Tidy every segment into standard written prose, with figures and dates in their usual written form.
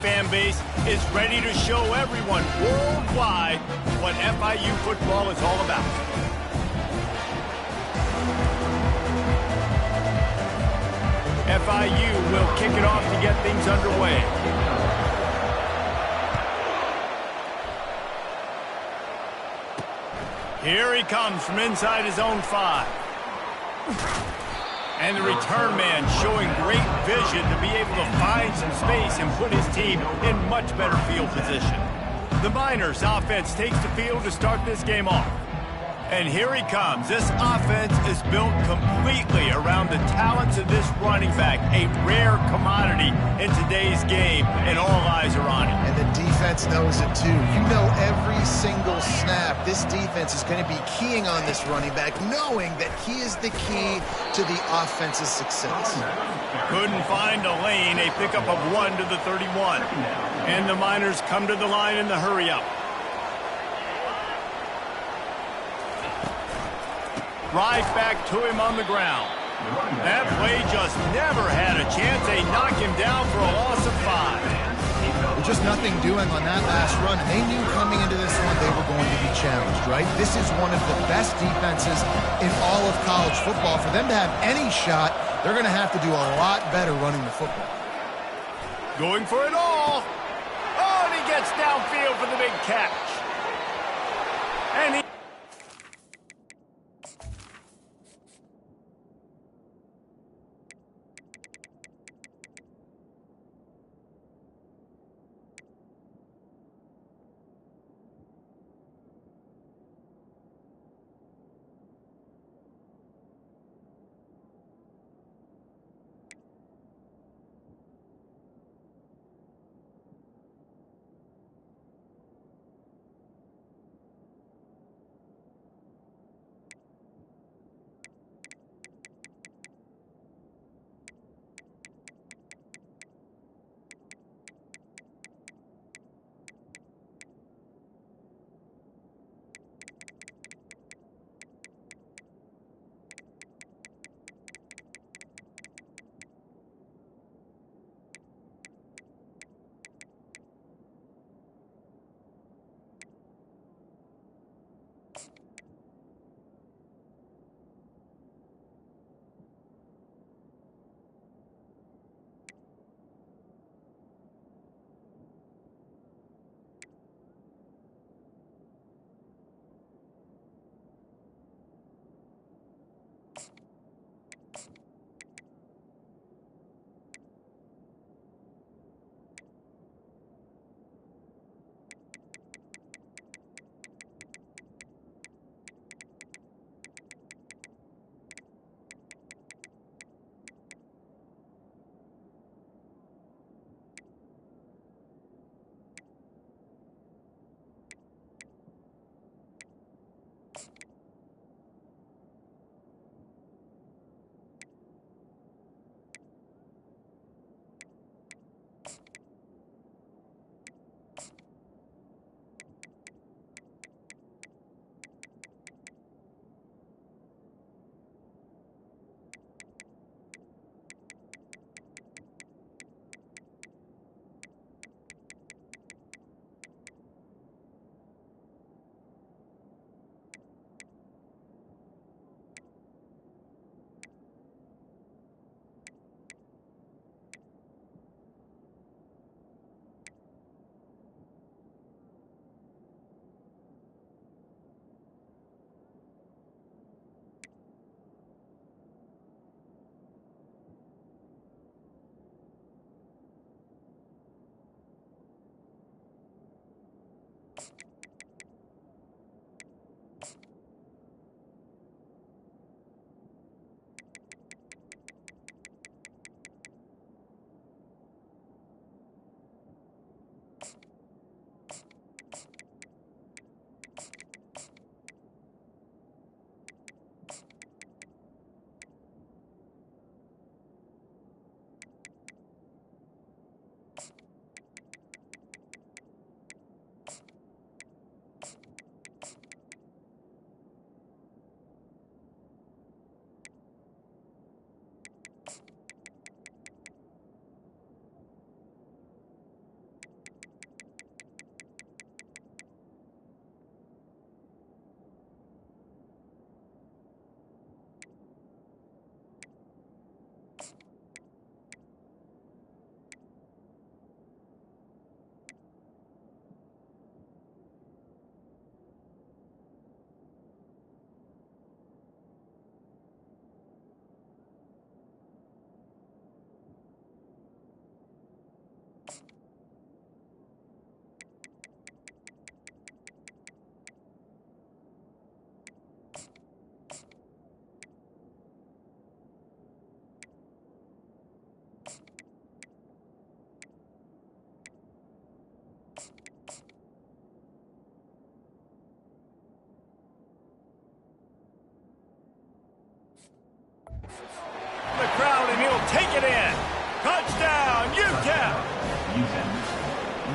fan base is ready to show everyone worldwide what FIU football is all about. FIU will kick it off to get things underway. Here he comes from inside his own 5. And the return man showing great vision to be able to find some space and put his team in much better field position. The Miners offense takes the field to start this game off. And here he comes. This offense is built completely around the talents of this running back, a rare commodity in today's game, and all eyes are on him. And the defense knows it too. You know every single snap, this defense is going to be keying on this running back, knowing that he is the key to the offense's success. Couldn't find a lane, a pickup of 1 to the 31. And the Miners come to the line in the hurry-up. Right back to him on the ground. That play just never had a chance. They knock him down for a loss of 5. With just nothing doing on that last run, and they knew coming into this one they were going to be challenged, right? This is one of the best defenses in all of college football. For them to have any shot, they're going to have to do a lot better running the football. Going for it all. Oh, and he gets downfield for the big catch. And he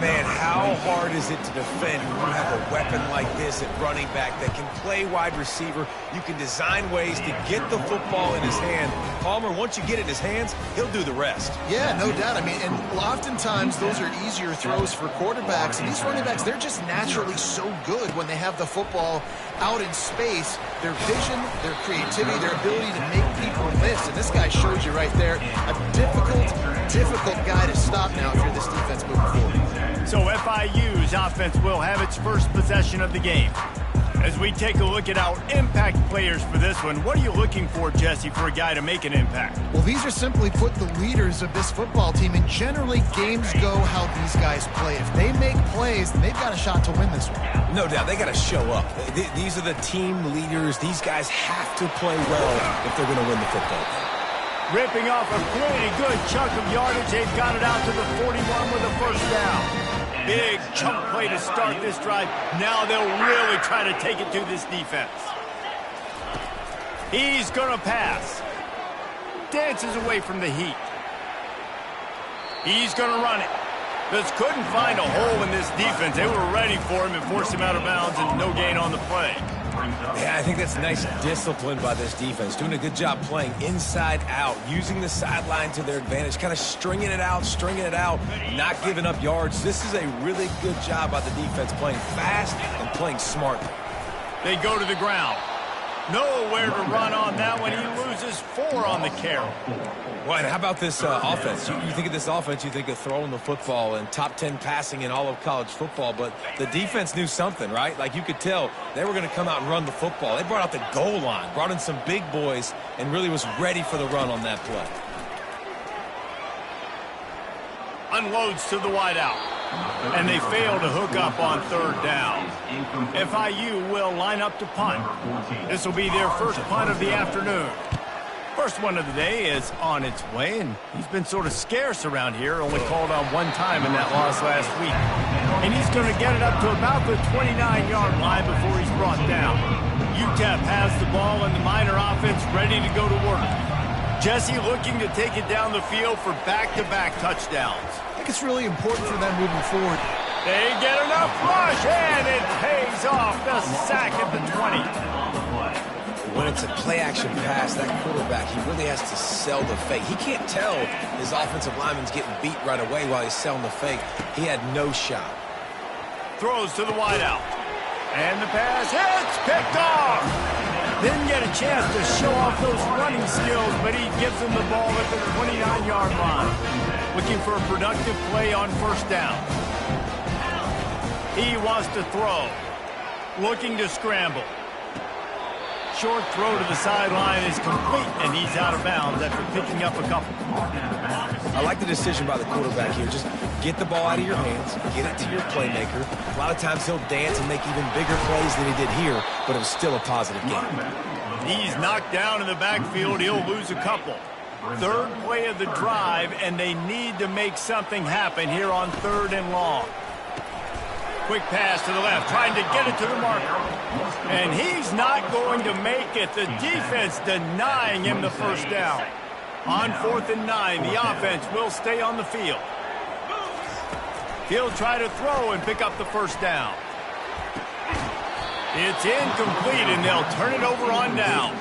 Man, how hard is it to defend when you have a weapon like this at running back that can play wide receiver? You can design ways to get the football in his hand. Palmer, once you get it in his hands, he'll do the rest. Yeah, no doubt. I mean, and oftentimes those are easier throws for quarterbacks. And these running backs, they're just naturally so good when they have the football out in space. Their vision, their creativity, their ability to make people miss. And this guy shows you right there a difficult guy to stop now if you're this defense moving forward. So FIU's offense will have its first possession of the game. As we take a look at our impact players for this one, what are you looking for, Jesse, for a guy to make an impact? Well, these are simply put the leaders of this football team, and generally games go how these guys play. If they make plays, then they've got a shot to win this one. No doubt, they got to show up. These are the team leaders. These guys have to play well if they're going to win the football game. Ripping off a pretty good chunk of yardage. They've got it out to the 41 with a first down. Big chunk play to start this drive. Now they'll really try to take it to this defense. He's going to pass. Dances away from the heat. He's going to run it. Just couldn't find a hole in this defense. They were ready for him and forced him out of bounds, and no gain on the play. Yeah, I think that's nice discipline by this defense. Doing a good job playing inside out, using the sideline to their advantage, kind of stringing it out, not giving up yards. This is a really good job by the defense, playing fast and playing smart. They go to the ground. Nowhere to run on that one. He loses 4 on the carry. Well, and how about this offense? You think of this offense, you think of throwing the football and top 10 passing in all of college football, but the defense knew something, right? Like you could tell they were going to come out and run the football. They brought out the goal line, brought in some big boys, and really was ready for the run on that play. Unloads to the wideout. And they fail to hook up on third down. FIU will line up to punt. This will be their first punt of the afternoon. First one of the day is on its way, and he's been sort of scarce around here, only called on one time in that loss last week. And he's going to get it up to about the 29-yard line before he's brought down. Utep has the ball, and the Miner offense ready to go to work. Jesse looking to take it down the field for back-to-back touchdowns. I think it's really important for them moving forward. They get enough rush, and it pays off the sack at the 20. When it's a play-action pass, that quarterback, he really has to sell the fake. He can't tell his offensive lineman's getting beat right away while he's selling the fake. He had no shot. Throws to the wideout. And the pass hits, picked off. Didn't get a chance to show off those running skills, but he gives him the ball at the 29-yard line. Looking for a productive play on first down. He wants to throw. Looking to scramble. Short throw to the sideline is complete, and he's out of bounds after picking up a couple. I like the decision by the quarterback here. Just get the ball out of your hands, get it to your playmaker. A lot of times he'll dance and make even bigger plays than he did here, but it was still a positive game. He's knocked down in the backfield. He'll lose a couple. Third play of the drive, and they need to make something happen here on 3rd and long. Quick pass to the left, trying to get it to the marker. And he's not going to make it. The defense denying him the first down. On 4th and 9, the offense will stay on the field. He'll try to throw and pick up the first down. It's incomplete, and they'll turn it over on downs.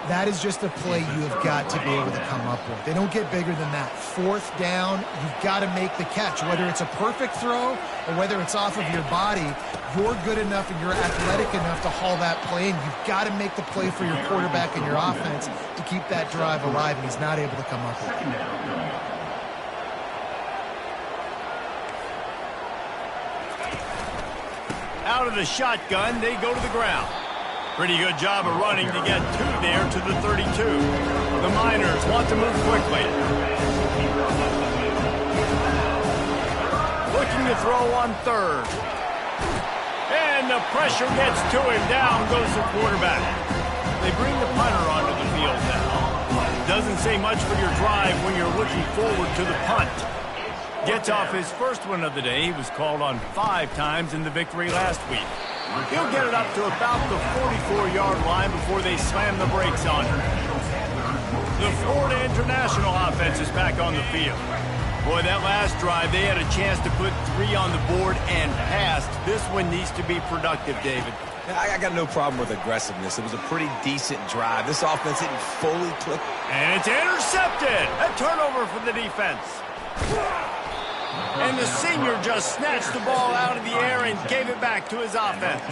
That is just a play you have got to be able to come up with. They don't get bigger than that. 4th down, you've got to make the catch. Whether it's a perfect throw or whether it's off of your body, you're good enough and you're athletic enough to haul that play, and you've got to make the play for your quarterback and your offense to keep that drive alive, and he's not able to come up with it. Out of the shotgun, they go to the ground. Pretty good job of running to get 2 there to the 32. The Miners want to move quickly. Looking to throw on 3rd. And the pressure gets to him. Down goes the quarterback. They bring the punter onto the field now. Doesn't say much for your drive when you're looking forward to the punt. Gets off his first one of the day. He was called on 5 times in the victory last week. He'll get it up to about the 44-yard line before they slam the brakes on him. The Florida International offense is back on the field. Boy, that last drive, they had a chance to put 3 on the board and passed. This one needs to be productive, David. I got no problem with aggressiveness. It was a pretty decent drive. This offense didn't fully click. And it's intercepted. A turnover for the defense. And the senior just snatched the ball out of the air and gave it back to his offense.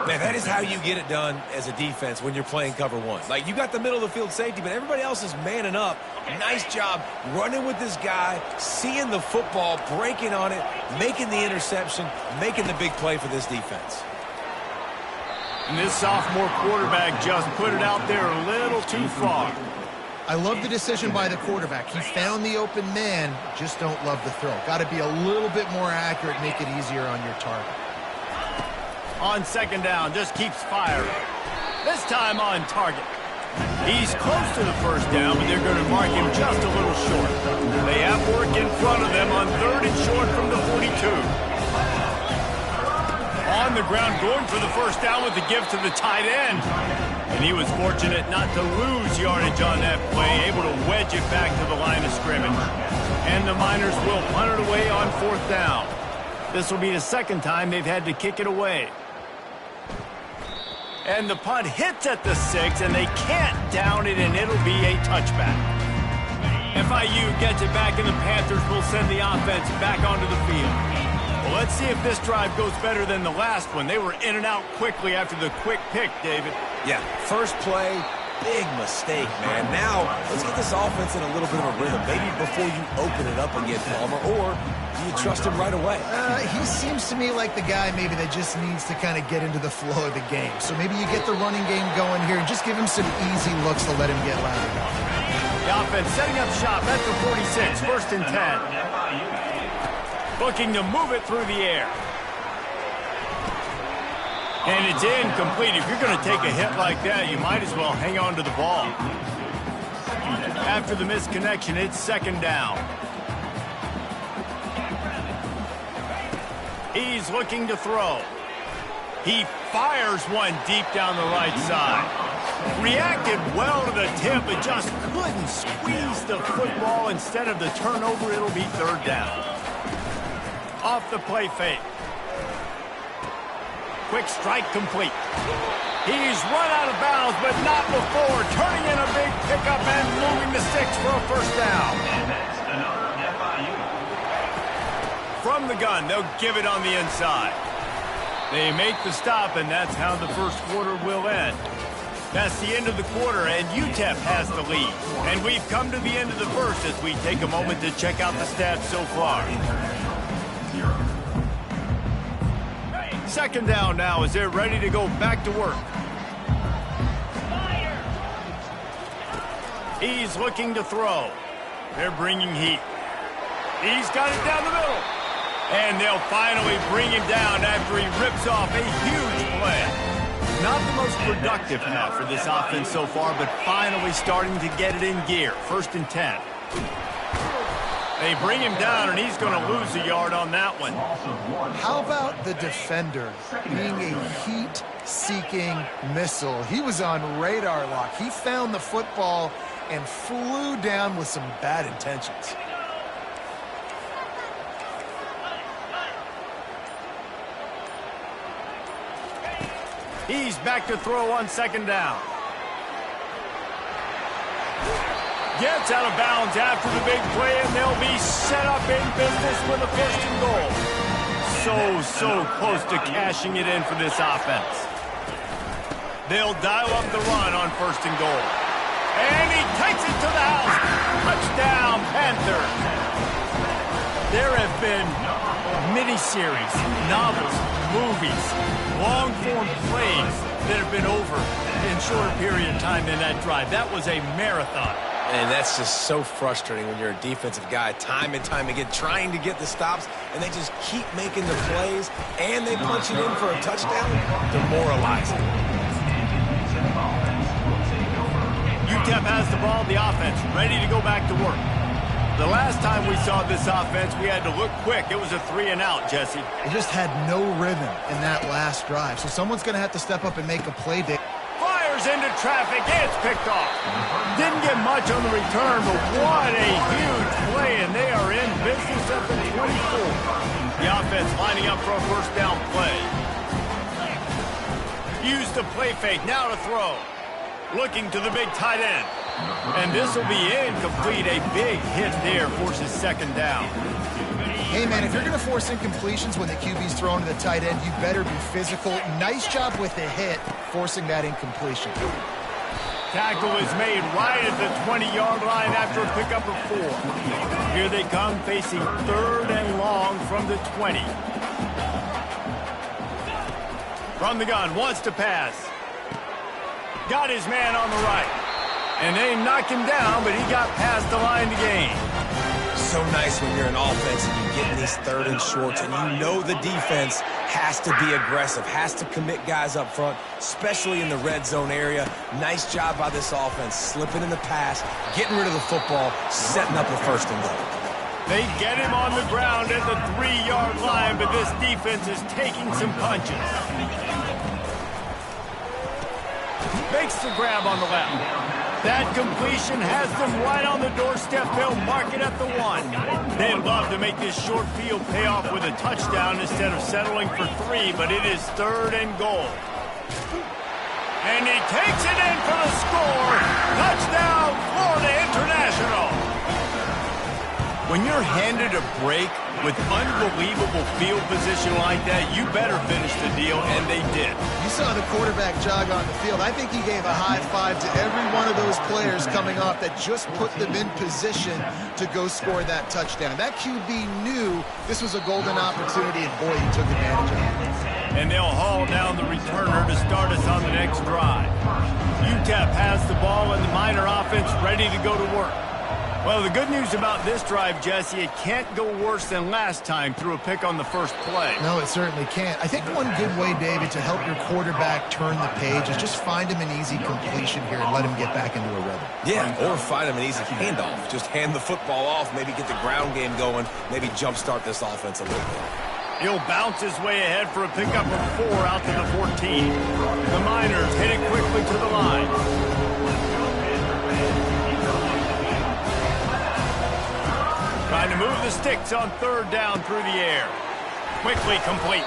Man, that is how you get it done as a defense when you're playing cover one. Like, you got the middle of the field safety, but everybody else is manning up. Nice job running with this guy, seeing the football, breaking on it, making the interception, making the big play for this defense. And this sophomore quarterback just put it out there a little too far. I love the decision by the quarterback. He found the open man, just don't love the throw. Got to be a little bit more accurate, make it easier on your target. On second down, just keeps firing. This time on target. He's close to the first down, but they're going to mark him just a little short. They have work in front of them on 3rd and short from the 42. On the ground, going for the first down with the give to the tight end. And he was fortunate not to lose yardage on that play, able to wedge it back to the line of scrimmage. And the Miners will punt it away on 4th down. This will be the second time they've had to kick it away. And the punt hits at the 6, and they can't down it, and it'll be a touchback. FIU gets it back, and the Panthers will send the offense back onto the field. Well, let's see if this drive goes better than the last one. They were in and out quickly after the quick pick, David. Yeah, first play, big mistake, man. Now, let's get this offense in a little bit of a rhythm. Maybe before you open it up again, Palmer, or do you trust him right away? He seems to me like the guy maybe that just needs to kind of get into the flow of the game. So maybe you get the running game going here and just give him some easy looks to let him get landed on. The offense setting up shop at the 46, 1st and 10. Looking to move it through the air. And it's incomplete. If you're going to take a hit like that, you might as well hang on to the ball. After the misconnection, it's 2nd down. He's looking to throw. He fires one deep down the right side. Reacted well to the tip, but just couldn't squeeze the football. Instead of the turnover, it'll be 3rd down. Off the play fake. Quick strike complete. He's run out of bounds, but not before. Turning in a big pickup and moving the sticks for a 1st down. From the gun, they'll give it on the inside. They make the stop, and that's how the first quarter will end. That's the end of the quarter, and Utep has the lead. And we've come to the end of the first as we take a moment to check out the stats so far. 2nd down now as they're ready to go back to work. He's looking to throw. They're bringing heat. He's got it down the middle. And they'll finally bring him down after he rips off a huge play. Not the most productive half for this offense so far, but finally starting to get it in gear. 1st and 10. They bring him down, and he's going to lose a yard on that one. How about the defender being a heat-seeking missile? He was on radar lock. He found the football and flew down with some bad intentions. He's back to throw on 2nd down. Gets out of bounds after the big play, and they'll be set up in business with a 1st and goal. So close to cashing it in for this offense. They'll dial up the run on 1st and goal. And he takes it to the house. Touchdown, Panthers. There have been miniseries, novels, movies, long-form plays that have been over in shorter period of time than that drive. That was a marathon. And that's just so frustrating when you're a defensive guy, time and time again, trying to get the stops, and they just keep making the plays, and they punch it in for a touchdown. Demoralizing. Utep has the ball, the offense, ready to go back to work. The last time we saw this offense, we had to look quick. It was a 3-and-out, Jesse. They just had no rhythm in that last drive, so someone's going to have to step up and make a play. Fires fires into traffic. It's picked off. Didn't get much on the return, but what a huge play, and they are in business at the 24. The offense lining up for a first down play. Use the play fake, now to throw. Looking to the big tight end. And this will be incomplete. A big hit there forces second down. Hey, man, if you're going to force incompletions when the QB's throwing to the tight end, you better be physical. Nice job with the hit, forcing that incompletion. Tackle is made right at the 20-yard line after a pickup of 4. Here they come, facing 3rd and long from the 20. From the gun, wants to pass. Got his man on the right. And they knock him down, but he got past the line to gain. So nice when you're an offense and you get in these 3rd and shorts and you know the defense has to be aggressive, has to commit guys up front, especially in the red zone area. Nice job by this offense, slipping in the pass, getting rid of the football, setting up a 1st and goal. They get him on the ground at the 3-yard line, but this defense is taking some punches. Makes the grab on the left. That completion has them right on the doorstep. They'll mark it at the 1. They'd love to make this short field pay off with a touchdown instead of settling for 3, but it is 3rd and goal. And he takes it in for the score. Touchdown, Florida International. When you're handed a break with unbelievable field position like that, you better finish the deal, and they did. You saw the quarterback jog on the field. I think he gave a high five to every one of those players coming off that just put them in position to go score that touchdown. That QB knew this was a golden opportunity, and boy, he took advantage of it. And they'll haul down the returner to start us on the next drive. Utep has the ball, and the Miner offense ready to go to work. Well, the good news about this drive, Jesse, it can't go worse than last time through a pick on the first play. No, it certainly can't. I think one good way, David, to help your quarterback turn the page is just find him an easy completion here and let him get back into a rhythm. Yeah, or find him an easy handoff. Just hand the football off, maybe get the ground game going, maybe jumpstart this offense a little bit. He'll bounce his way ahead for a pickup of 4 out to the 14. The Miners headed quickly to the line. Trying to move the sticks on 3rd down through the air. Quickly complete.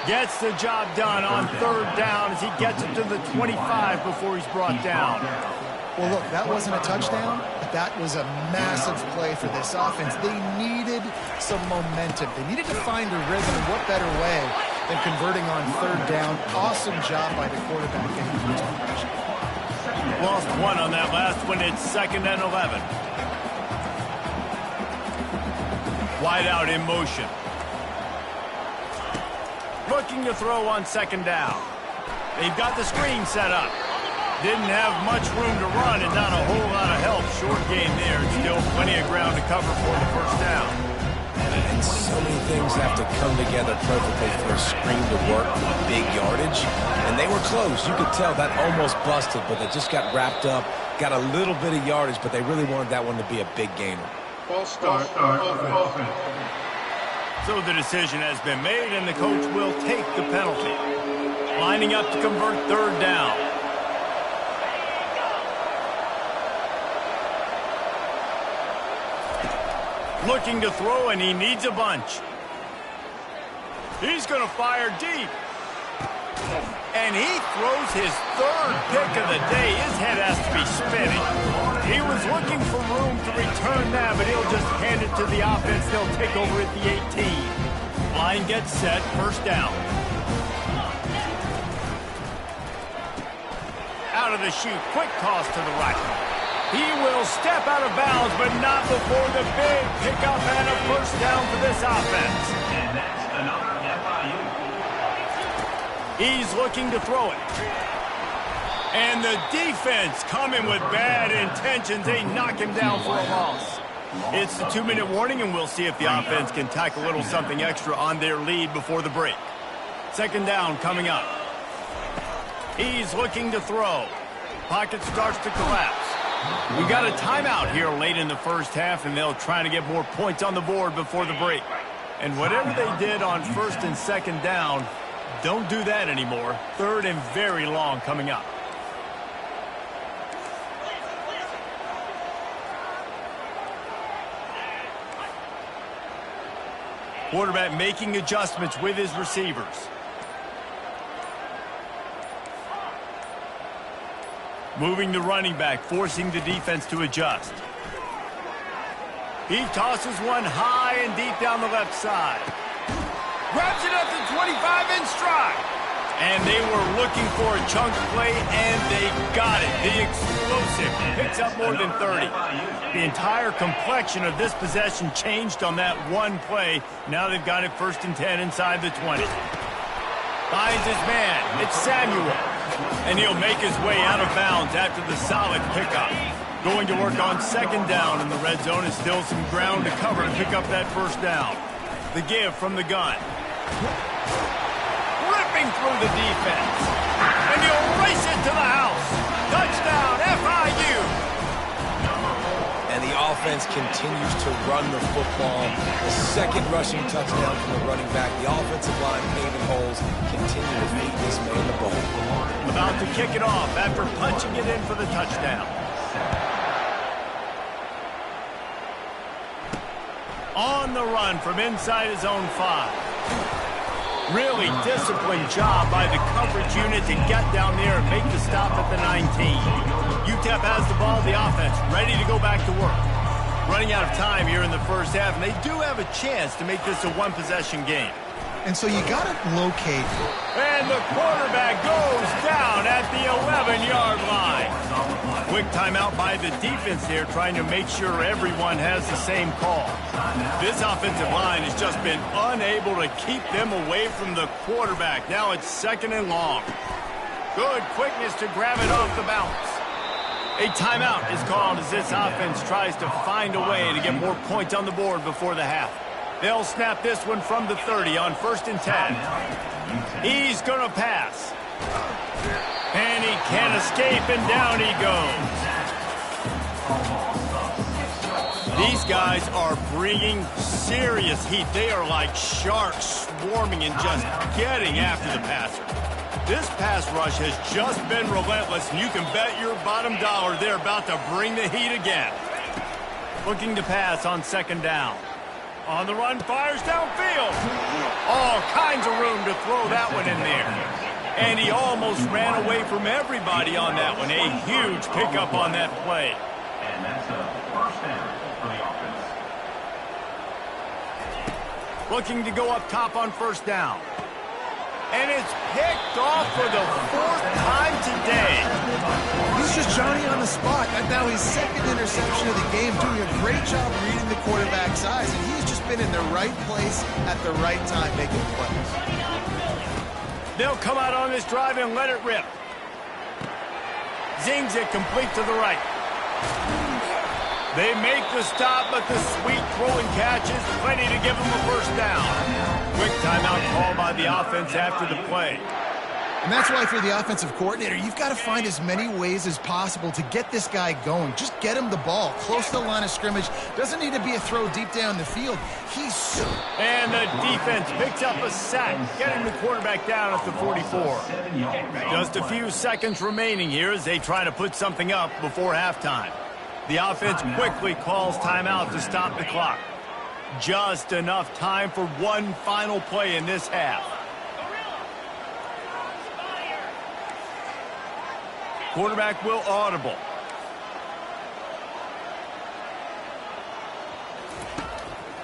Gets the job done on 3rd down as he gets it to the 25 before he's brought down. Well, look, that wasn't a touchdown, but that was a massive play for this offense. They needed some momentum. They needed to find a rhythm, and what better way than converting on 3rd down. Awesome job by the quarterback getting the position. Lost 1 on that last one. It's 2nd and 11. Wide out in motion. Looking to throw on 2nd down. They've got the screen set up. Didn't have much room to run and not a whole lot of help. Short game there. Still plenty of ground to cover for the 1st down. And so many things have to come together perfectly for a screen to work with big yardage. And they were close. You could tell that almost busted, but they just got wrapped up, got a little bit of yardage, but they really wanted that one to be a big gainer. False start offense. So the decision has been made, and the coach will take the penalty. Lining up to convert 3rd down. Looking to throw, and he needs a bunch. He's going to fire deep. And he throws his 3rd pick of the day. His head has to be spinning. He was looking for room to return that, but he'll just hand it to the offense. They'll take over at the 18. Line gets set, 1st down. Out of the chute, quick toss to the right. He will step out of bounds, but not before the big pickup and a 1st down for this offense. And that's another FIU. He's looking to throw it. And the defense coming with bad intentions. They knock him down for a loss. It's the 2-minute warning, and we'll see if the offense can tack a little something extra on their lead before the break. 2nd down coming up. He's looking to throw. Pocket starts to collapse. We got a timeout here late in the 1st half, and they'll try to get more points on the board before the break. And whatever they did on 1st and 2nd down, don't do that anymore. 3rd and very long coming up. Quarterback making adjustments with his receivers. Moving the running back, forcing the defense to adjust. He tosses one high and deep down the left side. Grabs it at the 25 in stride. And they were looking for a chunk play, and they got it. The explosive picks up more than 30. The entire complexion of this possession changed on that one play. Now they've got it 1st and 10 inside the 20. Finds his man. It's Samuel. And he'll make his way out of bounds after the solid pickup. Going to work on 2nd down, and the red zone is still some ground to cover to pick up that 1st down. The give from the gun. Ripping through the defense. And he'll race it to the house. Touchdown, FIU. And the offense continues to run the football. The 2nd rushing touchdown from the running back. The offensive line paving holes continue to feed this man the ball. About to kick it off after punching it in for the touchdown. On the run from inside his own 5. Really disciplined job by the coverage unit to get down there and make the stop at the 19. Utep has the ball, the offense ready to go back to work. Running out of time here in the 1st half, and they do have a chance to make this a one-possession game. And so you got to locate. And the quarterback goes down at the 11-yard line. Quick timeout by the defense there, trying to make sure everyone has the same call. This offensive line has just been unable to keep them away from the quarterback. Now it's 2nd and long. Good quickness to grab it off the bounce. A timeout is called as this offense tries to find a way to get more points on the board before the half. They'll snap this one from the 30 on 1st and 10. He's going to pass. And he can't escape, and down he goes. These guys are bringing serious heat. They are like sharks swarming and just getting after the passer. This pass rush has just been relentless, and you can bet your bottom dollar they're about to bring the heat again. Looking to pass on 2nd down. On the run, fires downfield. All kinds of room to throw that one in there. And he almost ran away from everybody on that one. A huge pickup on that play. And that's a 1st down for the offense. Looking to go up top on 1st down. And it's picked off for the 4th time today. He's just Johnny on the spot. And now his 2nd interception of the game, doing a great job reading the quarterback's eyes. And he's just been in the right place at the right time making plays. They'll come out on this drive and let it rip. Zings it complete to the right. They make the stop, but the sweet throw and catch is plenty to give them a 1st down. Quick timeout called by the offense after the play. And that's why for the offensive coordinator, you've got to find as many ways as possible to get this guy going. Just get him the ball close to the line of scrimmage. Doesn't need to be a throw deep down the field. And the defense picks up a sack, getting the quarterback down at the 44. Just a few seconds remaining here as they try to put something up before halftime. The offense quickly calls timeout to stop the clock. Just enough time for one final play in this half. Quarterback will audible.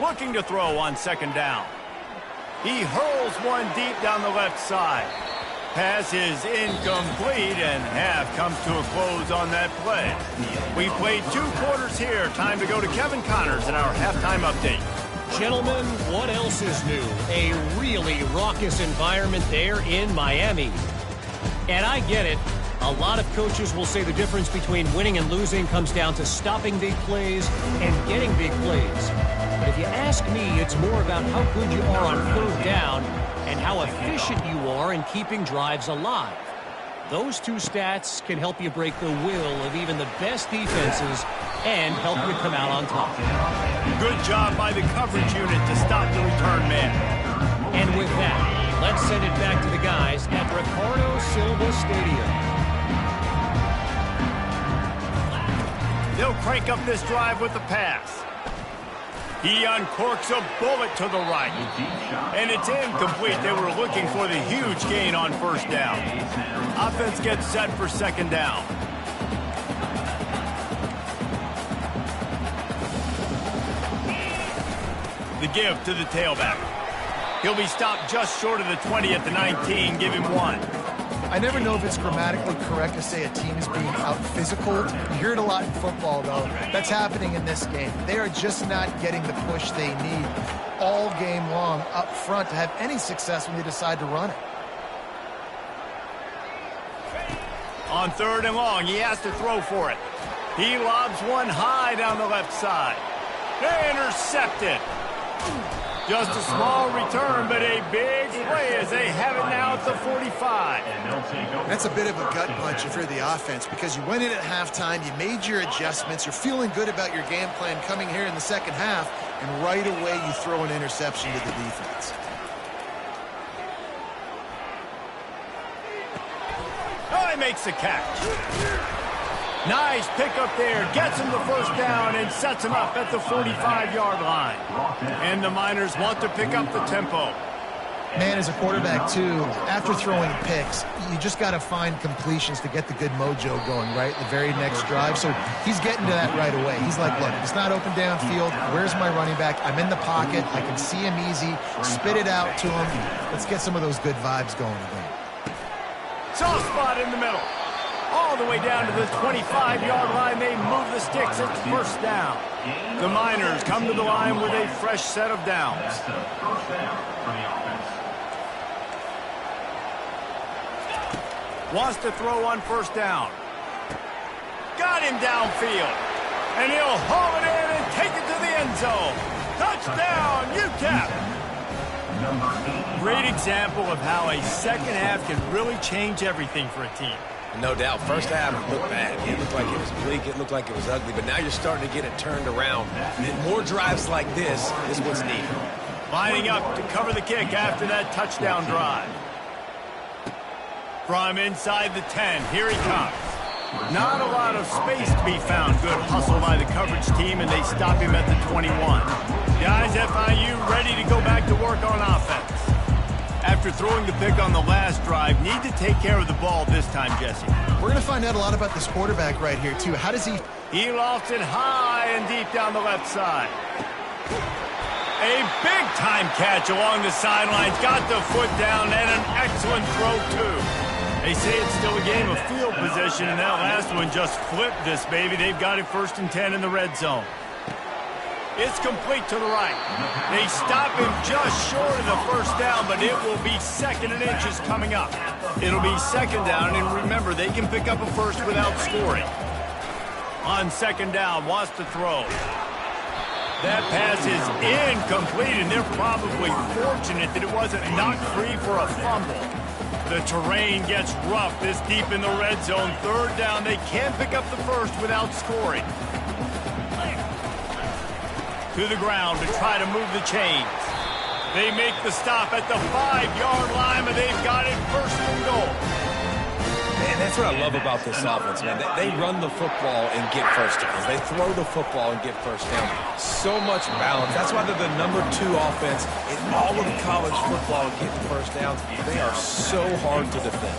Looking to throw on 2nd down. He hurls one deep down the left side. Pass is incomplete, and half comes to a close on that play. We played 2 quarters here. Time to go to Kevin Connors in our halftime update. Gentlemen, what else is new? A really raucous environment there in Miami. And I get it. A lot of coaches will say the difference between winning and losing comes down to stopping big plays and getting big plays. But if you ask me, it's more about how good you are on 3rd down and how efficient you are in keeping drives alive. Those 2 stats can help you break the will of even the best defenses and help you come out on top. Good job by the coverage unit to stop the return man. And with that, let's send it back to the guys at Ricardo Silva Stadium. They'll crank up this drive with the pass. He uncorks a bullet to the right. And it's incomplete. They were looking for the huge gain on first down. Offense gets set for second down. The give to the tailback. He'll be stopped just short of the 20 at the 19. Give him 1. I never know if it's grammatically correct to say a team is being out-physical. You hear it a lot in football, though. That's happening in this game. They are just not getting the push they need all game long up front to have any success when they decide to run it. On 3rd and long, he has to throw for it. He lobs one high down the left side. Intercepted. Just a small return, but a big play as they have it now at the 45. That's a bit of a gut punch if you're the offense because you went in at halftime, you made your adjustments, you're feeling good about your game plan coming here in the second half, and right away you throw an interception to the defense. Oh, he makes the catch. Nice pickup there. Gets him the first down and sets him up at the 45-yard line. And the Miners want to pick up the tempo. Man, as a quarterback, too, after throwing picks, you just got to find completions to get the good mojo going, right? The very next drive. So he's getting to that right away. He's like, look, it's not open downfield. Where's my running back? I'm in the pocket. I can see him easy. Spit it out to him. Let's get some of those good vibes going again. Soft spot in the middle. All the way down to the 25-yard line. They move the sticks. It's first down. The Miners come to the line with a fresh set of downs. First down for the offense. Wants to throw on first down. Got him downfield. And he'll haul it in and take it to the end zone. Touchdown, Utep. Great example of how a second half can really change everything for a team. No doubt. First half, it looked bad. It looked like it was bleak. It looked like it was ugly. But now you're starting to get it turned around. And more drives like this is what's needed. Lining up to cover the kick after that touchdown drive. From inside the 10, here he comes. Not a lot of space to be found. Good hustle by the coverage team, and they stop him at the 21. Guys, FIU ready to go back to work on offense. After throwing the pick on the last drive, need to take care of the ball this time, Jesse. We're going to find out a lot about this quarterback right here, too. How does he... He lofts it high and deep down the left side. A big-time catch along the sidelines. Got the foot down and an excellent throw, too. They say it's still a game of field position, and that last one just flipped this baby. They've got it 1st and 10 in the red zone. It's complete to the right. They stop him just short of the first down, but it will be 2nd and inches coming up. It'll be 2nd down, and remember, they can pick up a first without scoring. On 2nd down, wants to throw. That pass is incomplete, and they're probably fortunate that it wasn't knocked free for a fumble. The terrain gets rough this deep in the red zone. 3rd down, they can't pick up the first without scoring. To the ground to try to move the chains. They make the stop at the 5-yard line, but they've got it 1st and goal. Man, that's what I love about this offense, man. They run the football and get first downs. They throw the football and get first down. So much balance. That's why they're the #2 offense in all of college football getting first downs. They are so hard to defend.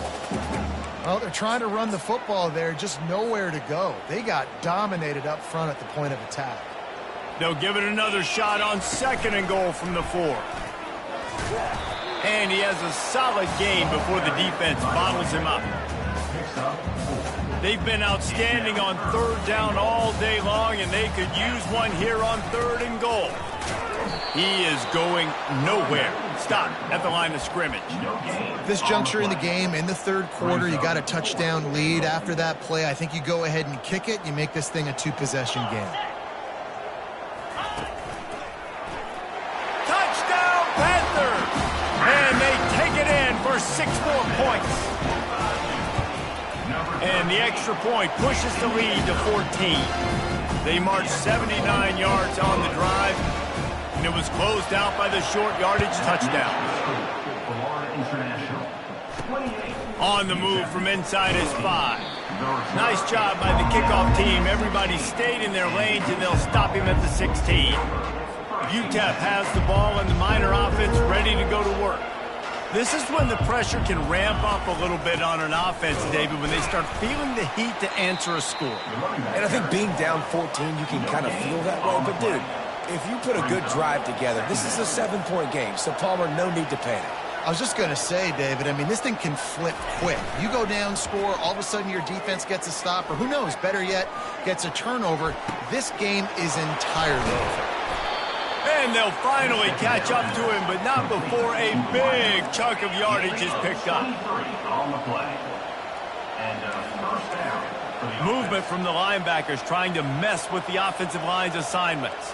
Well, they're trying to run the football there, just nowhere to go. They got dominated up front at the point of attack. They'll give it another shot on 2nd and goal from the 4. And he has a solid gain before the defense bottles him up. They've been outstanding on 3rd down all day long, and they could use one here on 3rd and goal. He is going nowhere. Stop at the line of scrimmage. This juncture in the game, in the 3rd quarter, you got a touchdown lead. After that play, I think you go ahead and kick it. You make this thing a 2-possession game. And they take it in for 6 more points. And the extra point pushes the lead to 14. They marched 79 yards on the drive, and it was closed out by the short yardage touchdown. On the move from inside his 5. Nice job by the kickoff team. Everybody stayed in their lanes, and they'll stop him at the 16. Utep has the ball and the Miner offense ready to go to work. This is when the pressure can ramp up a little bit on an offense, David, when they start feeling the heat to answer a score. And I think being down 14, you can kind of feel that way. But, dude, if you put a good drive together, this is a 7-point game. So, Palmer, no need to panic. I was just going to say, David, I mean, this thing can flip quick. You go down, score, all of a sudden your defense gets a stop, or who knows, better yet, gets a turnover. This game is entirely over. And they'll finally catch up to him, but not before a big chunk of yardage is picked up. On the play. And first down for the Movement from the linebackers trying to mess with the offensive line's assignments.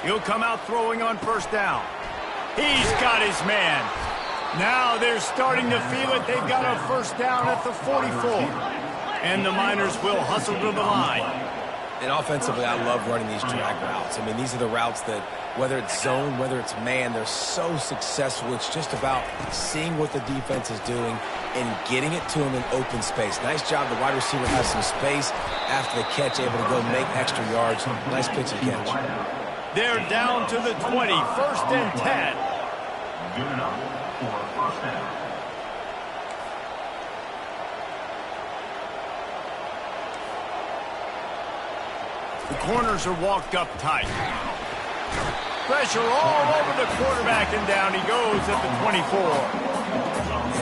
He'll come out throwing on first down. He's got his man. Now they're starting to feel it. They've got a first down at the 44. And the Miners will hustle to the line. And offensively, I love running these drag routes. I mean, these are the routes that, whether it's zone, whether it's man, they're so successful. It's just about seeing what the defense is doing and getting it to them in open space. Nice job. The wide receiver has some space after the catch, able to go make extra yards. Nice pitch and catch. They're down to the 20, first and 10. good enough for a first down. The corners are walked up tight. Pressure all over the quarterback, and down he goes at the 24.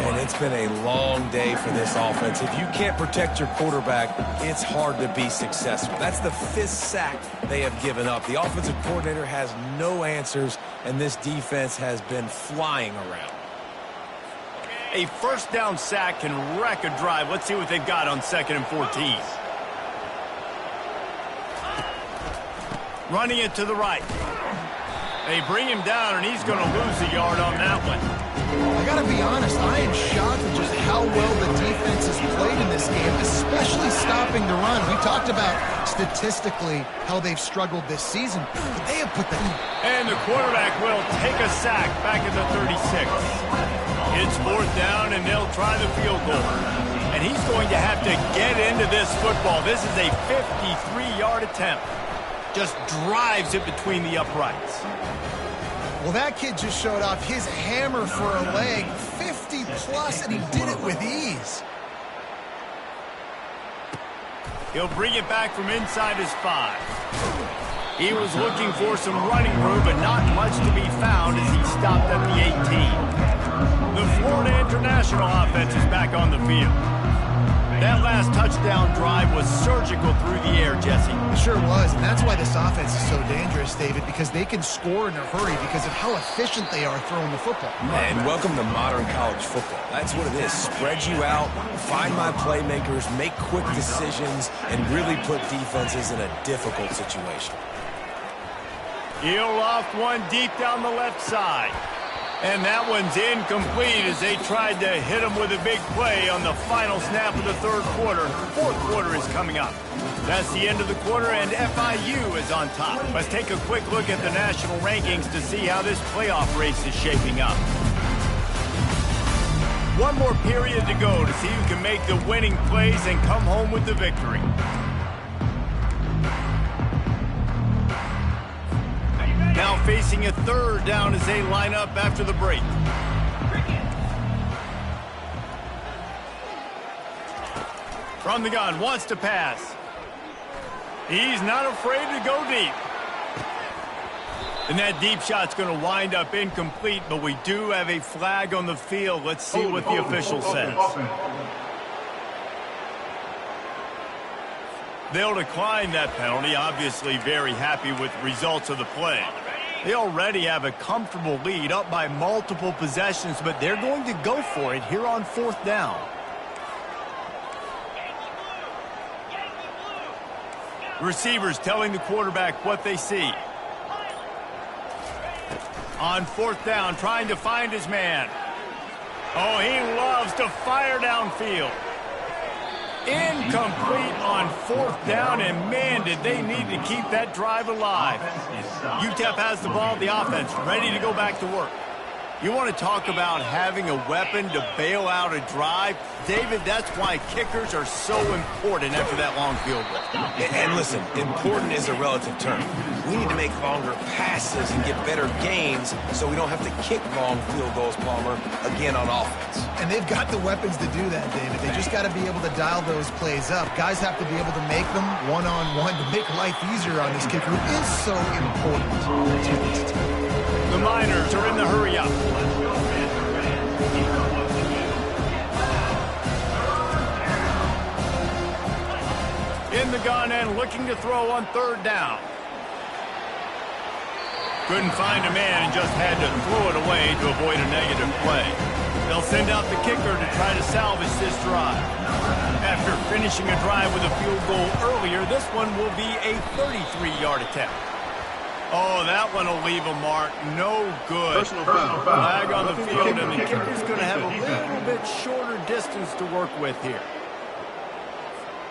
And it's been a long day for this offense. If you can't protect your quarterback, it's hard to be successful. That's the 5th sack they have given up. The offensive coordinator has no answers, and this defense has been flying around. A first down sack can wreck a drive. Let's see what they've got on 2nd and 14. Running it to the right. They bring him down, and he's going to lose a yard on that one. I got to be honest, I am shocked at just how well the defense has played in this game, especially stopping the run. We talked about statistically how they've struggled this season, but they have put the... And the quarterback will take a sack back at the 36. It's 4th down, and they'll try the field goal. And he's going to have to get into this football. This is a 53-yard attempt. Just drives it between the uprights. Well, that kid just showed off his hammer for a leg, 50-plus, and he did it with ease. He'll bring it back from inside his 5. He was looking for some running room, but not much to be found as he stopped at the 18. The Florida International offense is back on the field. That last touchdown drive was surgical through the air, Jesse. It sure was, and that's why this offense is so dangerous, David, because they can score in a hurry because of how efficient they are throwing the football. And welcome to modern college football. That's what it is. Spread you out, find my playmakers, make quick decisions, and really put defenses in a difficult situation. He'll loft one deep down the left side. And that one's incomplete as they tried to hit him with a big play on the final snap of the 3rd quarter. 4th quarter is coming up. That's the end of the quarter, and FIU is on top. Let's take a quick look at the national rankings to see how this playoff race is shaping up. One more period to go to see who can make the winning plays and come home with the victory. Now facing a 3rd down as they line up after the break. From the gun, wants to pass. He's not afraid to go deep. And that deep shot's going to wind up incomplete, but we do have a flag on the field. Let's see what the official says. They'll decline that penalty, obviously very happy with the results of the play. They already have a comfortable lead, up by multiple possessions, but they're going to go for it here on 4th down. Receivers telling the quarterback what they see. On 4th down, trying to find his man. Oh, he loves to fire downfield. Incomplete on 4th down, and man, did they need to keep that drive alive. Utep has the ball, the offense ready to go back to work. You want to talk about having a weapon to bail out a drive? David, that's why kickers are so important after that long field goal. And listen, important is a relative term. We need to make longer passes and get better gains so we don't have to kick long field goals, Palmer, again on offense. And they've got the weapons to do that, David. They just got to be able to dial those plays up. Guys have to be able to make them one-on-one to make life easier on this kicker, who is so important to this team. The Miners are in the hurry up. In the gun and looking to throw on third down. Couldn't find a man and just had to throw it away to avoid a negative play. They'll send out the kicker to try to salvage this drive. After finishing a drive with a field goal earlier, this one will be a 33-yard attempt. Oh, that one will leave a mark. No good. Personal foul. Flag on the field, and the kicker's going to have a little bit shorter distance to work with here.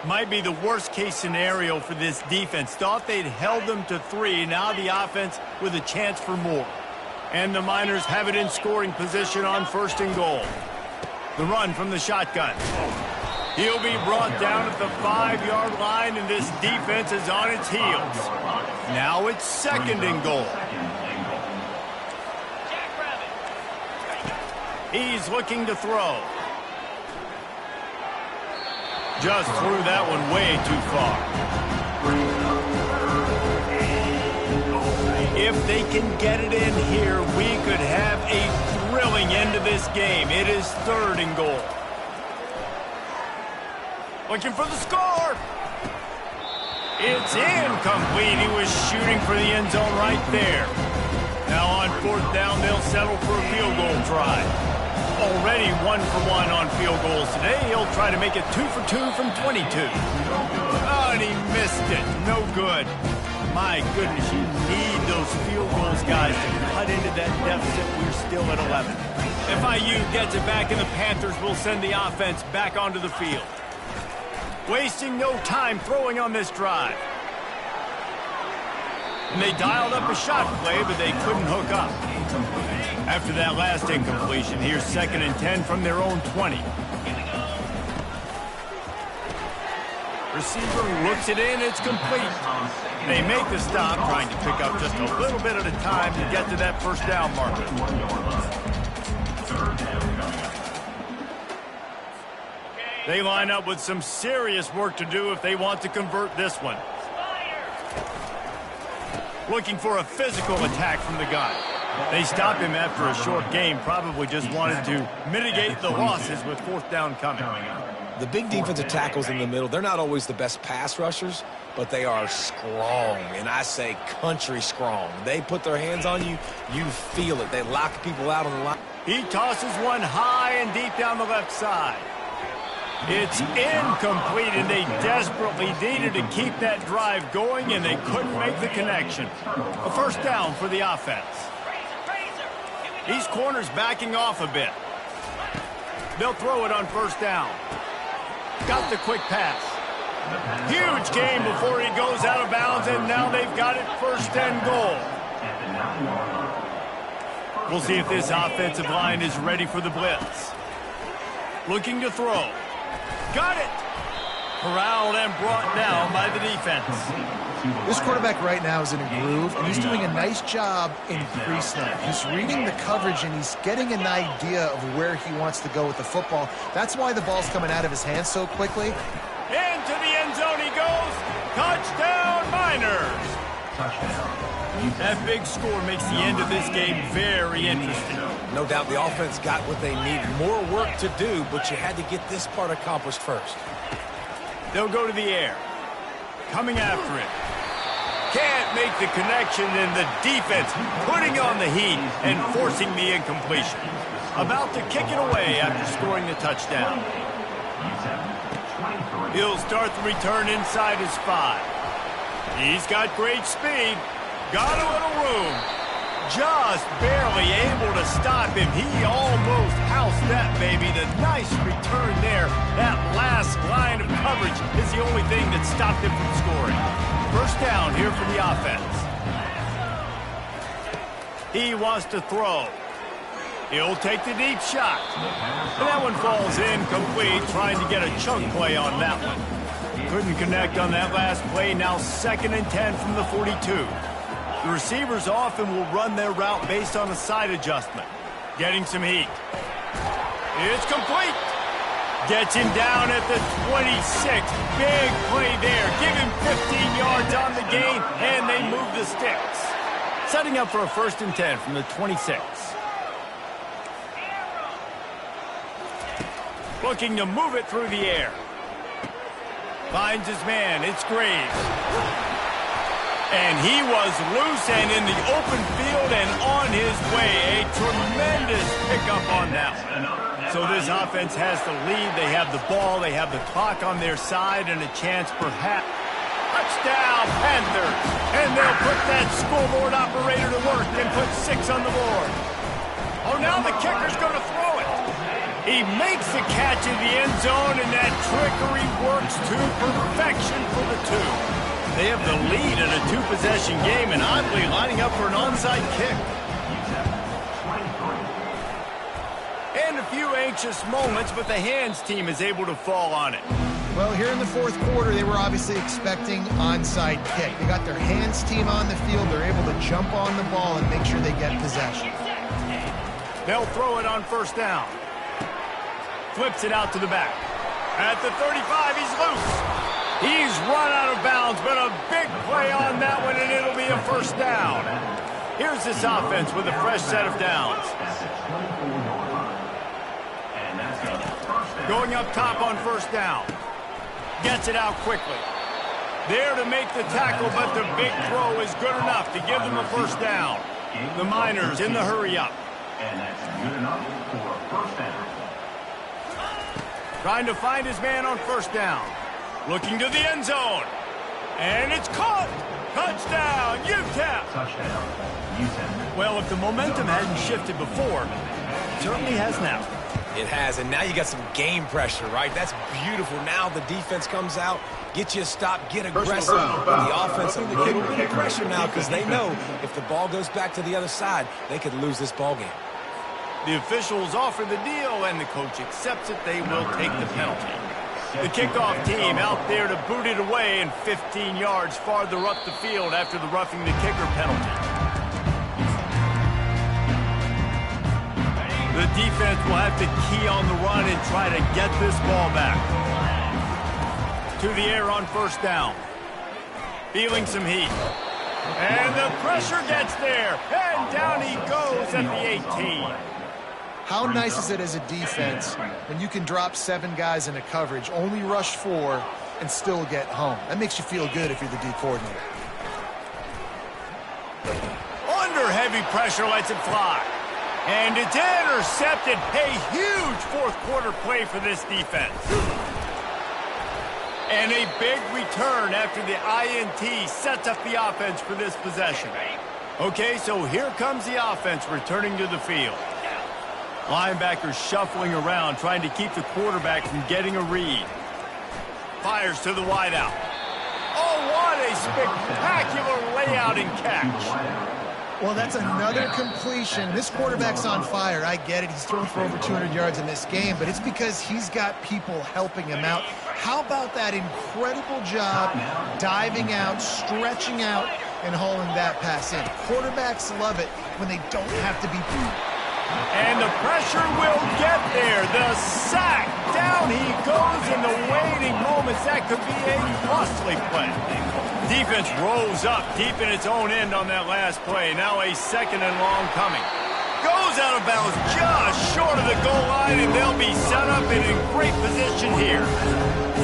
Might be the worst-case scenario for this defense. Thought they'd held them to 3. Now the offense with a chance for more. And the Miners have it in scoring position on first and goal. The run from the shotgun. He'll be brought down at the 5-yard line, and this defense is on its heels. Now it's second and goal. He's looking to throw. Just threw that one way too far. If they can get it in here, we could have a thrilling end to this game. It is third and goal. Looking for the score. It's incomplete. He was shooting for the end zone right there. Now on fourth down, they'll settle for a field goal try. Already 1 for 1 on field goals today. He'll try to make it 2 for 2 from 22. Oh, and he missed it. No good. My goodness, you need those field goals, guys, to cut into that deficit. We're still at 11. FIU gets it back, and the Panthers will send the offense back onto the field. Wasting no time throwing on this drive. And they dialed up a shot play, but they couldn't hook up. After that last incompletion, here's second and 10 from their own 20. Receiver looks it in, it's complete. They make the stop, trying to pick up just a little bit at a time to get to that first down marker. They line up with some serious work to do if they want to convert this one. Looking for a physical attack from the gun. They stopped him after a short game, probably just wanted to mitigate the losses with fourth down coming. The big defensive tackles in the middle, they're not always the best pass rushers, but they are strong, and I say country strong. They put their hands on you, you feel it. They lock people out on the line. He tosses one high and deep down the left side. It's incomplete, and they desperately needed to keep that drive going, and they couldn't make the connection. A first down for the offense. These corners backing off a bit. They'll throw it on first down. Got the quick pass. Huge game before he goes out of bounds, and now they've got it first and goal. We'll see if this offensive line is ready for the blitz. Looking to throw. Got it. Corralled and brought down by the defense. This quarterback right now is in a groove, and he's doing a nice job in pre-snap. He's reading the coverage, and he's getting an idea of where he wants to go with the football. That's why the ball's coming out of his hands so quickly. Into the end zone he goes. Touchdown, Miners. That big score makes the end of this game very interesting. No doubt the offense got what they need. More work to do, but you had to get this part accomplished first. They'll go to the air. Coming after it. Can't make the connection, and the defense putting on the heat and forcing the incompletion. About to kick it away after scoring the touchdown. He'll start the return inside his 5. He's got great speed. Got a little room. Just barely able to stop him. He almost housed that baby. The nice return there. That last line of coverage is the only thing that stopped him from scoring. First down here for the offense. He wants to throw. He'll take the deep shot. And that one falls incomplete, trying to get a chunk play on that one. Couldn't connect on that last play. Now 2nd and 10 from the 42. The receivers often will run their route based on a side adjustment. Getting some heat. It's complete. Gets him down at the 26. Big play there. Give him 15 yards on the gain, and they move the sticks. Setting up for a 1st and 10 from the 26. Looking to move it through the air. Finds his man. It's Graves. And he was loose and in the open field and on his way. A tremendous pickup on that one. So this offense has the lead. They have the ball. They have the clock on their side and a chance perhaps. Touchdown, Panthers. And they'll put that scoreboard operator to work and put 6 on the board. Oh, now the kicker's going to throw it. He makes the catch in the end zone, and that trickery works to perfection for the 2. They have the lead in a 2-possession game, and oddly lining up for an onside kick. And a few anxious moments, but the hands team is able to fall on it. Well, here in the 4th quarter, they were obviously expecting onside kick. They got their hands team on the field. They're able to jump on the ball and make sure they get possession. They'll throw it on 1st down. Flips it out to the back. At the 35, he's loose. He's run out of bounds, but a big play on that one, and it'll be a 1st down. Here's this offense with a fresh set of downs. Going up top on 1st down. Gets it out quickly. There to make the tackle, but the big throw is good enough to give them a 1st down. The Miners in the hurry up. And that's good enough for a 1st down. Trying to find his man on 1st down. Looking to the end zone. And it's caught. Touchdown, Utep. Touchdown, Utep. Well, if the momentum hadn't shifted before, it certainly has now. It has, and now you got some game pressure, right? That's beautiful. Now the defense comes out, get you a stop, get aggressive. And the offense a little bit of pressure now because they know if the ball goes back to the other side, they could lose this ball game. The officials offer the deal, and the coach accepts it. They will take the penalty. The kickoff team out there to boot it away and 15 yards farther up the field after the roughing the kicker penalty. The defense will have to key on the run and try to get this ball back. To the air on 1st down. Feeling some heat. And the pressure gets there. And down he goes at the 18. How nice is it as a defense when you can drop 7 guys into coverage, only rush 4, and still get home? That makes you feel good if you're the D coordinator. Under heavy pressure, lets it fly. And it's intercepted. A huge 4th quarter play for this defense. And a big return after the INT sets up the offense for this possession. Okay, so here comes the offense returning to the field. Linebackers shuffling around, trying to keep the quarterback from getting a read. Fires to the wideout. Oh, what a spectacular layout and catch. Well, that's another completion. This quarterback's on fire. I get it. He's thrown for over 200 yards in this game, but it's because he's got people helping him out. How about that incredible job diving out, stretching out, and hauling that pass in? Quarterbacks love it when they don't have to be beat. And the pressure will get there. The sack. Down he goes in the waiting moments. That could be a costly play. Defense rolls up deep in its own end on that last play. Now a 2nd and long coming. Goes out of bounds just short of the goal line, and they'll be set up and in great position here.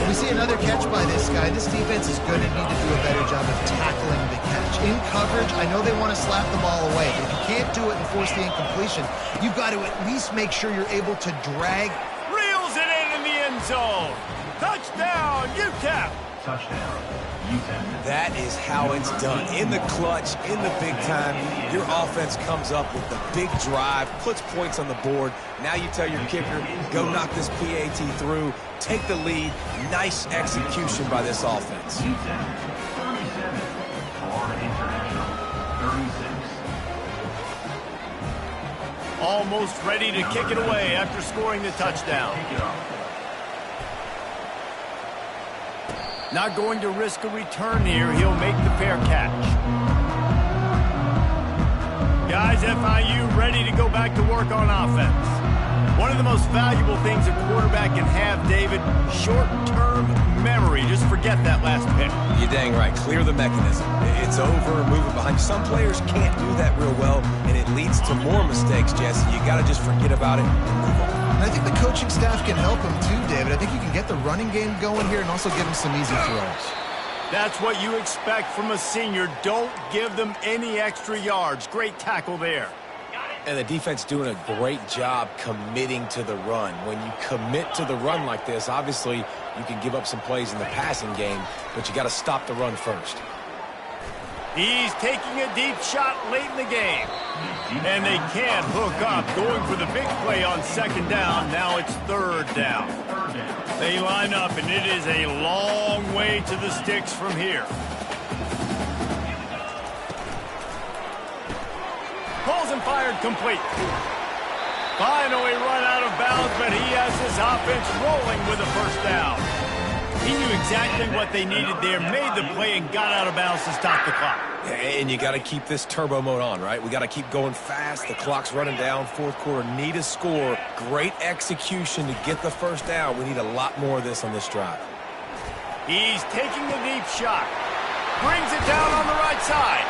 We see another catch by this guy. This defense is going to need to do a better job of tackling the catch. In coverage, I know they want to slap the ball away, but if you can't do it and force the incompletion, you've got to at least make sure you're able to drag. Reels it in the end zone. Touchdown, Utep. Touchdown, Utep. That is how it's done. In the clutch, in the big time, your offense comes up with the big drive, puts points on the board. Now you tell your kicker, go knock this PAT through, take the lead. Nice execution by this offense. Utep, 37. Florida International, 36. Almost ready to kick it away after scoring the touchdown. Not going to risk a return here. He'll make the fair catch. Guys, FIU ready to go back to work on offense. One of the most valuable things a quarterback can have, David, short-term memory. Just forget that last pick. You're dang right. Clear the mechanism. It's over, move it behind. Some players can't do that real well, and it leads to more mistakes, Jesse. You got to just forget about it and move on. And I think the coaching staff can help him too, David. I think you can get the running game going here and also give him some easy throws. That's what you expect from a senior. Don't give them any extra yards. Great tackle there. And the defense doing a great job committing to the run. When you commit to the run like this, obviously you can give up some plays in the passing game, but you got to stop the run first. He's taking a deep shot late in the game. And they can't hook up. Going for the big play on second down. Now it's third down. They line up, and it is a long way to the sticks from here. Pulls and fired complete. Finally run out of bounds, but he has his offense rolling with a first down. He knew exactly what they needed there, made the play, and got out of bounds to stop the clock. And you got to keep this turbo mode on, right? We got to keep going fast. The clock's running down. Fourth quarter, need a score. Great execution to get the first down. We need a lot more of this on this drive. He's taking the deep shot. Brings it down on the right side.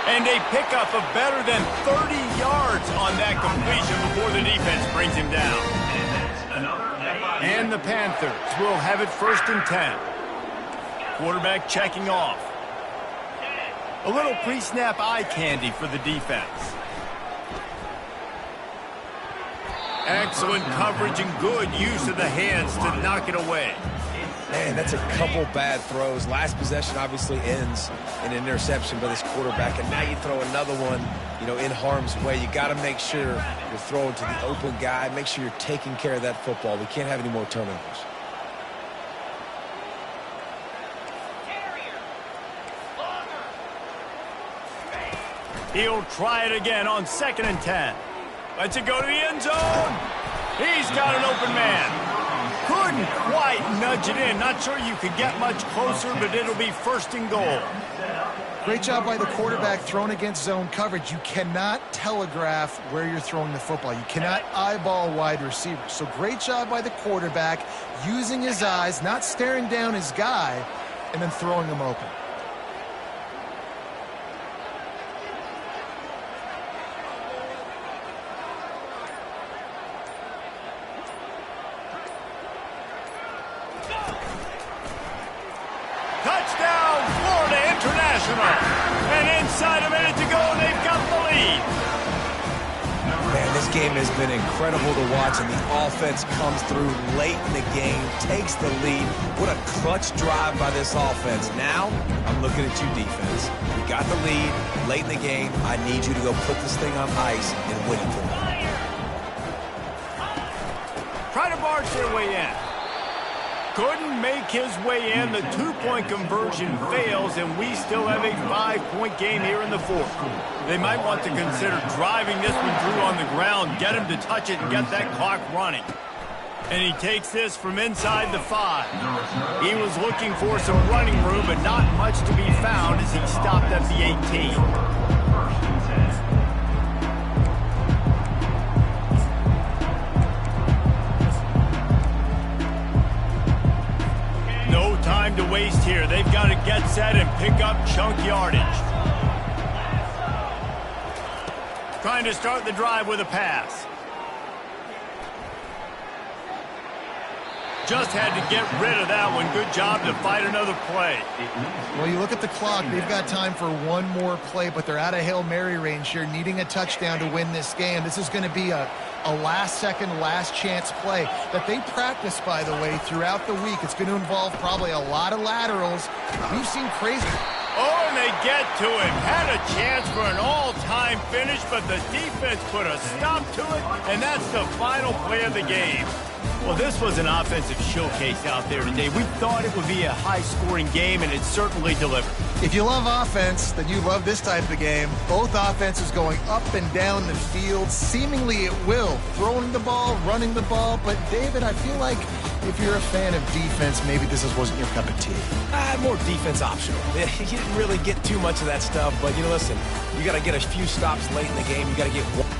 And they pick up a better than 30 yards on that completion before the defense brings him down. And the Panthers will have it 1st and 10. Quarterback checking off. A little pre-snap eye candy for the defense. Excellent coverage and good use of the hands to knock it away. Man, that's a couple bad throws. Last possession obviously ends in an interception by this quarterback, and now you throw another one, in harm's way. You got to make sure you're throwing to the open guy. Make sure you're taking care of that football. We can't have any more turnovers. He'll try it again on 2nd and 10. Lets it go to the end zone. He's got an open man. Couldn't quite nudge it in. Not sure you could get much closer, but it'll be 1st and goal. Great job by the quarterback thrown against zone coverage. You cannot telegraph where you're throwing the football. You cannot eyeball wide receivers. So great job by the quarterback using his eyes, not staring down his guy, and then throwing him open. Touchdown, Florida International. And inside a minute to go, they've got the lead. Man, this game has been incredible to watch, and the offense comes through late in the game, takes the lead. What a clutch drive by this offense. Now, I'm looking at you, defense. We got the lead late in the game. I need you to go put this thing on ice and win it for me. Try to barge their way in. Couldn't make his way in. The 2-point conversion fails, and we still have a 5-point game here in the 4th. They might want to consider driving this one through on the ground, get him to touch it, and get that clock running. And he takes this from inside the 5. He was looking for some running room, but not much to be found as he stopped at the 18. Time to waste here. They've got to get set and pick up chunk yardage. Trying to start the drive with a pass. Just had to get rid of that one. Good job to fight another play. Well, you look at the clock. They've got time for one more play, but they're out of Hail Mary range here, needing a touchdown to win this game. This is going to be a last-second, last-chance play that they practice, by the way, throughout the week. It's going to involve probably a lot of laterals. We've seen crazy. Oh, and they get to him. Had a chance for an all-time finish, but the defense put a stop to it, and that's the final play of the game. Well, this was an offensive showcase out there today. We thought it would be a high-scoring game, and it certainly delivered. If you love offense, then you love this type of game. Both offenses going up and down the field, seemingly at will, throwing the ball, running the ball. But, David, I feel like if you're a fan of defense, maybe this wasn't your cup of tea. More defense optional. You didn't really get too much of that stuff, but, listen, you got to get a few stops late in the game. You got to get one.